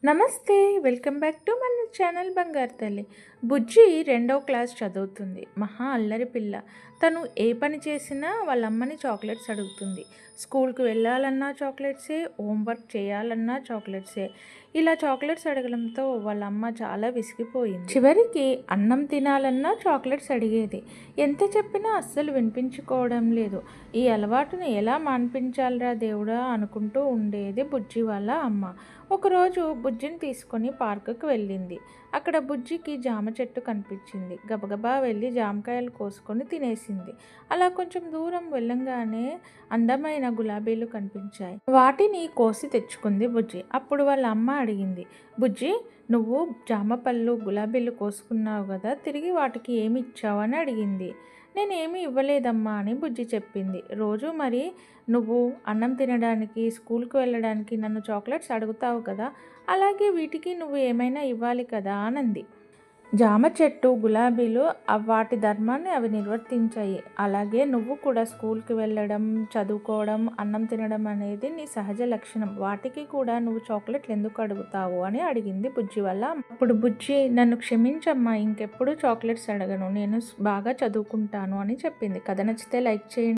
నమస్తే. Welcome back to మన channel బంగారు తల్లి. బుజ్జి రెండో క్లాస్ చదువుతుంది. మహా అల్లరి పిల్ల. తను ఏ పని చేసినా వాళ్ళ అమ్మని చాక్లెట్స్ అడుగుతుంది. స్కూల్కి వెళ్ళాలన్నా చాక్లెట్సే, హోంవర్క్ చేయాలన్నా చాక్లెట్సే. ఇలా చాక్లెట్స్ అడగడంతో వాళ్ళ అమ్మ చాలా విసిగిపోయింది. చివరికి అన్నం తినాలన్నా చాక్లెట్స్ అడిగేది. ఎంత చెప్పినా అస్సలు వినిపించుకోవడం లేదు. ఈ అలవాటును ఎలా మాన్పించాలిరా దేవుడా అనుకుంటూ ఉండేది బుజ్జి వాళ్ళ అమ్మ. ఒకరోజు బుజ్జిని తీసుకొని పార్కుకు వెళ్ళింది. అక్కడ బుజ్జికి జామ చెట్టు కనిపించింది. గబగబా వెళ్ళి జామకాయలు కోసుకొని తినేసింది. అలా కొంచెం దూరం వెళ్ళంగానే అందమైన గులాబీలు కనిపించాయి. వాటిని కోసి తెచ్చుకుంది బుజ్జి. అప్పుడు వాళ్ళ అమ్మ అడిగింది, బుజ్జి, నువ్వు జామ పళ్ళు గులాబీలు కోసుకున్నావు కదా, తిరిగి వాటికి ఏమి ఇచ్చావు అని అడిగింది. నేనేమీ ఇవ్వలేదమ్మా అని బుజ్జి చెప్పింది. రోజు మరి నువ్వు అన్నం తినడానికి, స్కూల్కి వెళ్ళడానికి నన్ను చాక్లెట్స్ అడుగుతావు కదా, అలాగే వీటికి నువ్వు ఏమైనా ఇవ్వాలి కదా అనంది. జామ చెట్టు, గులాబీలు వాటి ధర్మాన్ని అవి నిర్వర్తించాయి. అలాగే నువ్వు కూడా స్కూల్కి వెళ్ళడం, చదువుకోవడం, అన్నం తినడం అనేది నీ సహజ లక్షణం. వాటికి కూడా నువ్వు చాక్లెట్లు ఎందుకు అడుగుతావు అని అడిగింది బుజ్జి వల్ల. అప్పుడు బుజ్జి, నన్ను క్షమించమ్మా, ఇంకెప్పుడు చాక్లెట్స్ అడగను, నేను బాగా చదువుకుంటాను అని చెప్పింది. కథ నచ్చితే లైక్ చేయండి.